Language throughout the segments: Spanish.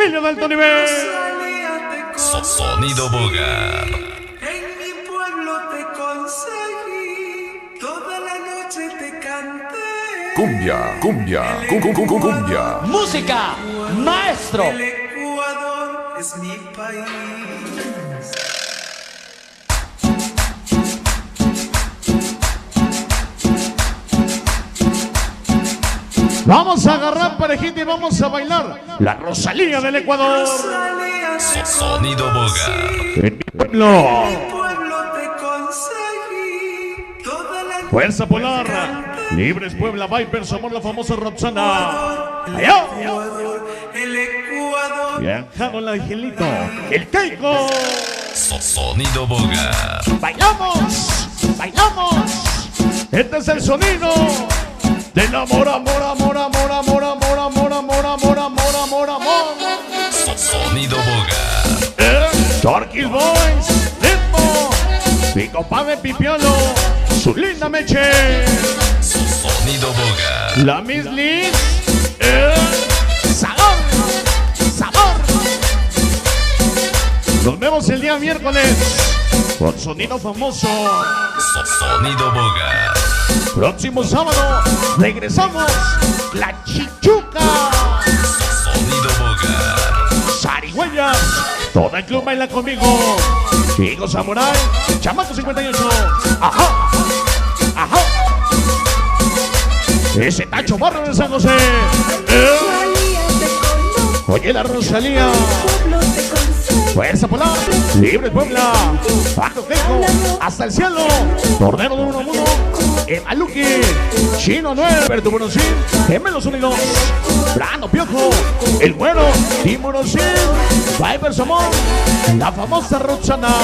niño de alto nivel. Sonido Bogar. En mi pueblo te conseguí, toda la noche te canté. Cumbia, cumbia. Música, maestro. El Ecuador es mi país. Vamos a agarrar parejita y vamos a bailar la Rosalía del Ecuador. Sonido Bogar. En mi pueblo, Te conseguí, toda la noche Fuerza Polar, Libres Puebla, Viper, somos la famosa Roxana. Allá, el Ecuador. viajado el angelito, el Keiko. Sonido Bogar. Bailamos. Este es el sonido del amor. Sonido Bogar. Torquis Boys, Ritmo, mi compadre Pipiolo, su linda Meche, Sonido Bogar. la Miss Liz, sabor. Nos vemos el día miércoles con sonido famoso. Sonido Bogar. Próximo sábado regresamos la Chichuca, Sonido Bogar. Zarigüeyas, todo el club baila conmigo. Higo Samurai, Chamaco 58. Ajá. Ese Tacho Barro de San José. Oye la Rosalía. Fuerza Polar, Libre Puebla, Bajo Tejo, Hasta el Cielo, Tornero de 1 a 1, Emaluki, Chino 9, Bertuborosin, Gemelos Unidos, Brando Piojo, El Güero, Timorosin, Viper Somón, la famosa Roxana.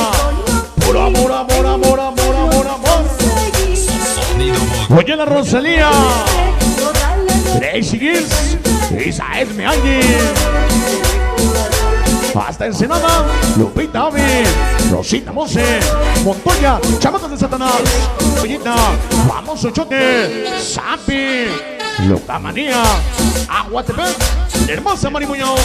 Puro amor. Sonido Bogar. Oye la Rosalía, Gracie Gills, Isael Meagui. Hasta Ensenada, Lupita Avi, Rosita Mose, Montoya, Chamacos de Satanás, Ollita, Famoso Choque, Zampi, Locamanía, Aguatepec, Hermosa Mari Muñoz,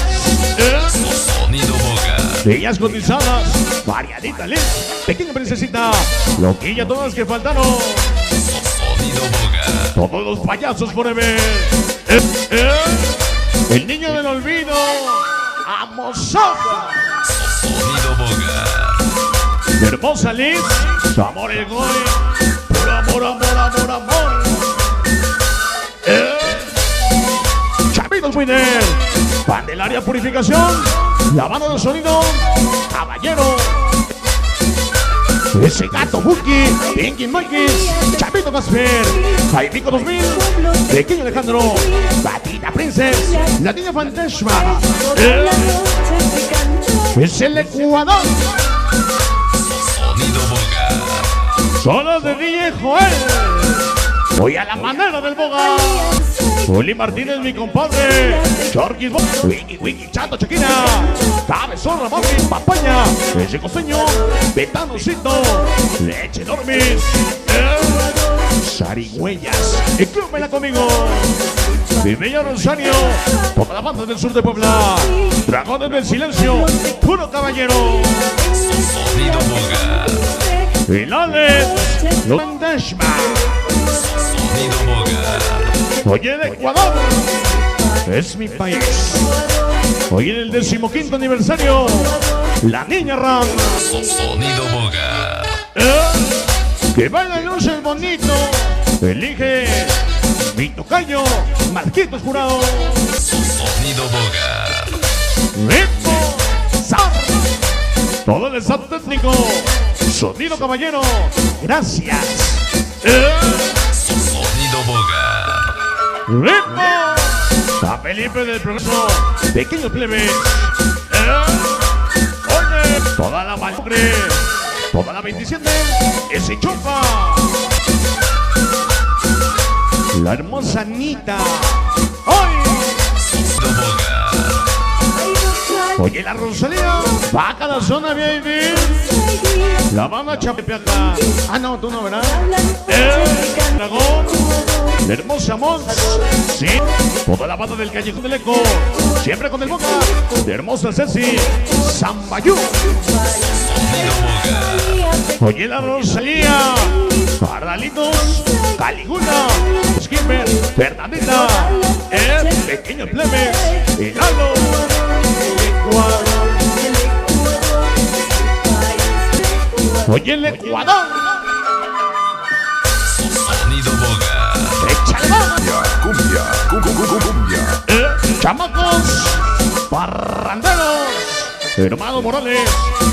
Sonido Bogar. Villas Cotizadas, Variadita Liz, Pequeña Princesita, Loquilla, todas las que faltaron, Sonido Bogar. todos los payasos forever, el niño del olvido, Amozoca. Sonido Bogar. Hermosa Liz, su amor el Goy, puro amor. Chavitos Winner, Pandelaria Purificación, la banda del sonido, Caballero, ese gato Buki, Pinky Monkeys, Chavito Casper, Jaimico 2000, Pequeño Alejandro, Batita Princess, la niña Fantasma, es el Ecuador. Sonido Bogar. Solo de DJ Joel. Voy a la manera del Boga. Juli Martínez, mi compadre. Chorquis, Wiki, Chato, Chiquina. Cabezón, Ramón, Papaña. Ese costeño. Betanocito. Leche Dormis. Zarigüeyas. El club baila conmigo. Mi bello Rosario. Toda la banda del sur de Puebla. Dragones del silencio. Puro caballero. Sonido Bogar. El Alex. Los Fantasma. Sonido Bogar. Oye, el Ecuador es mi país. Hoy en el 15º aniversario, la niña Ram. Sonido Bogar. Que baila luces bonito. Elige mi tocayo, Marquitos Jurado. Sonido Bogar. Ritmo, Zar. Todo el staff técnico. Sonido Caballero. Gracias. Sonido Bogar. ¡Ritmo! A Felipe del Progreso, Pequeño Plebe. Oye, toda la malogre, toda la 27, ese chupa. La hermosa Anita. ¡Ay! Sonido Bogar. Oye, la Rosalía, va a cada zona VIP. La banda Chapepeaca. Ah, no, tú no, ¿verdad? Dragón. la hermosa Mons, sí, toda la banda del Callejón del Eco, siempre con el Boca, de hermosa Ceci, Zambayú, Sonido Boga. oye la Rosalía, Pardalitos, Caligula, Skipper, Fernandita, el pequeño plebe, y Lalo, Ecuador. Oye el Ecuador, Sonido Boga. échale más. Cumbia. Chamacos, parranderos, hermano Morales,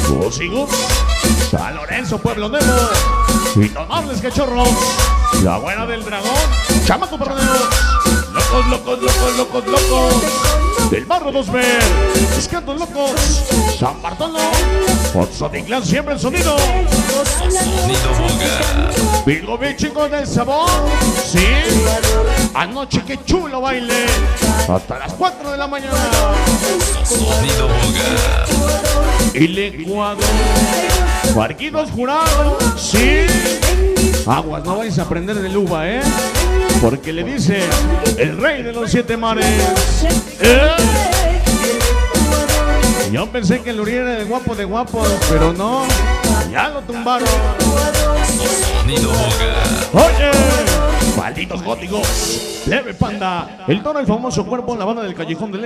Gus y Gus, San Lorenzo, Pueblo Nuevo, intomables cachorros, la buena del dragón, chamaco parranderos, locos, del barro 2B, escantos locos, San Bartolo, Ozotitlán, siempre el sonido, Sonido Boga. Vigo chicos del sabor, sí, anoche qué chulo baile, hasta las 4 de la mañana. Sonido Boga. El Ecuador, barquitos jurados, sí. Aguas, no vais a aprender de uva, porque le dice el rey de los 7 mares. Yo pensé que el Uriel era de guapos, pero no, ya lo tumbaron. Sonido Boga. Oye, malditos góticos, leve panda, el toro, el famoso cuerpo, la banda del Callejón del Eco.